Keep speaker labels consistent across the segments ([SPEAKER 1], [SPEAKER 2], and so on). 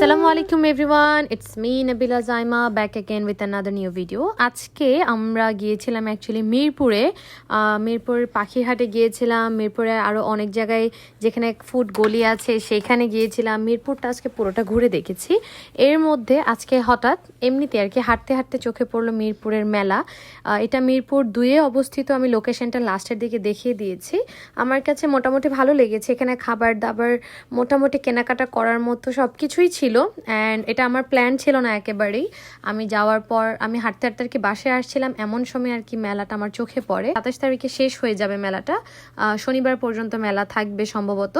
[SPEAKER 1] আসসালামু আলাইকুম everyone, it's me Nabila Zaima back again with another new video. আজকে আমরা গিয়েছিলাম অ্যাকচুয়ালি মিরপুরে, মিরপুরের পাখিরহাটে গিয়েছিলাম। মিরপুরে আরও অনেক জায়গায় যেখানে ফুড গলি আছে সেইখানে গিয়েছিলাম। মিরপুরটা আজকে পুরোটা ঘুরে দেখেছি। এর মধ্যে আজকে হঠাৎ এমনিতে আর কি হাঁটতে হাঁটতে চোখে পড়লো মিরপুরের মেলা। এটা মিরপুর 2-এ অবস্থিত। আমি লোকেশনটা লাস্টের দিকে দেখিয়ে দিয়েছি। আমার কাছে মোটামুটি ভালো লেগেছে। এখানে খাবার দাবার মোটামুটি কেনাকাটা করার মতো সব কিছুই ছিল। অ্যান্ড এটা আমার প্ল্যান ছিল না একেবারেই। আমি যাওয়ার পর আমি হাঁটতে হাঁটতে আর কি বাসায় আসছিলাম, এমন সময় আর কি মেলাটা আমার চোখে পড়ে। 27 তারিখে শেষ হয়ে যাবে মেলাটা, শনিবার পর্যন্ত মেলা থাকবে সম্ভবত,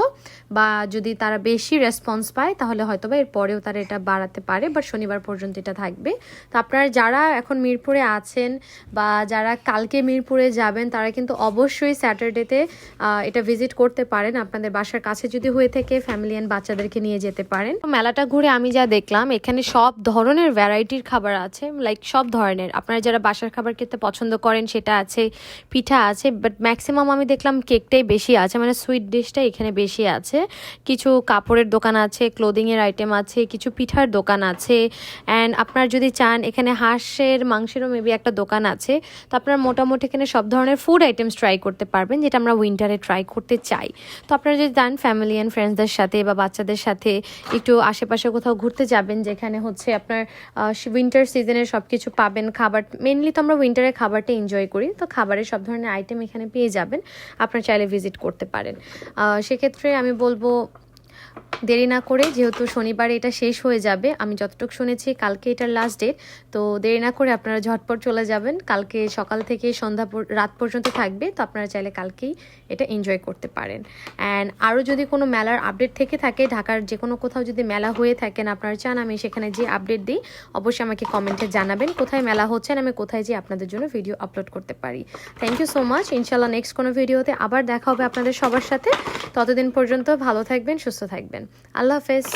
[SPEAKER 1] বা যদি তারা বেশি রেসপন্স পায় তাহলে হয়তো বা এরপরেও তারা এটা বাড়াতে পারে, বাট শনিবার পর্যন্ত এটা থাকবে। তো আপনারা যারা এখন মিরপুরে আছেন বা যারা কালকে মিরপুরে যাবেন তারা কিন্তু অবশ্যই স্যাটারডেতে এটা ভিজিট করতে পারেন। আপনাদের বাসার কাছে যদি হয়ে থাকে ফ্যামিলি অ্যান্ড বাচ্চাদেরকে নিয়ে যেতে পারেন। মেলাটা ঘুরে আমি যা দেখলাম, এখানে সব ধরনের ভ্যারাইটির খাবার আছে, লাইক সব ধরনের। আপনারা যারা বাসার খাবার খেতে পছন্দ করেন সেটা আছে, পিঠা আছে, বাট ম্যাক্সিমাম আমি দেখলাম কেকটাই বেশি আছে, মানে সুইট ডিশটা এখানে বেশি আছে। কিছু কাপড়ের দোকান আছে, ক্লোদিংয়ের আইটেম আছে, কিছু পিঠার দোকান আছে। অ্যান্ড আপনার যদি চান এখানে হাঁসের মাংসেরও মেবি একটা দোকান আছে। তো আপনারা মোটামুটি এখানে সব ধরনের ফুড আইটেমস ট্রাই করতে পারবেন, যেটা আমরা উইন্টারে ট্রাই করতে চাই। তো আপনারা যদি যান ফ্যামিলি অ্যান্ড ফ্রেন্ডসদের সাথে বা বাচ্চাদের সাথে একটু আশেপাশে কোথাও ঘুরতে যাবেন, যেখানে হচ্ছে আপনার উইন্টার সিজনের সব কিছু পাবেন। খাবার মেনলি তো আমরা উইন্টারে খাবারটা এনজয় করি, তো খাবারের সব ধরনের আইটেম এখানে পেয়ে যাবেন। আপনারা চাইলে ভিজিট করতে পারেন। সেক্ষেত্রে আমি বলবো দেরি না করে, যেহেতু শনিবারে এটা শেষ হয়ে যাবে, আমি যতটুকু শুনেছি কালকে এটার লাস্ট ডেট, তো দেরি না করে আপনারা ঝটপট চলে যাবেন। কালকে সকাল থেকে রাত পর্যন্ত থাকবে, তো আপনারা চাইলে কালকেই এটা এনজয় করতে পারেন। অ্যান্ড আরও যদি কোনো মেলার আপডেট থেকে থাকে, ঢাকার যে কোনো কোথাও যদি মেলা হয়ে থাকেন আপনারা চান আমি সেখানে যে আপডেট দিই, অবশ্যই আমাকে কমেন্টে জানাবেন কোথায় মেলা হচ্ছে, আমি কোথায় যে আপনাদের জন্য ভিডিও আপলোড করতে পারি। Thank you so much. ইনশাল্লাহ নেক্সট কোনো ভিডিওতে আবার দেখা হবে আপনাদের সবার সাথে। ততদিন পর্যন্ত ভালো থাকবেন, সুস্থ থাকবেন। আল্লাহ হাফেজ।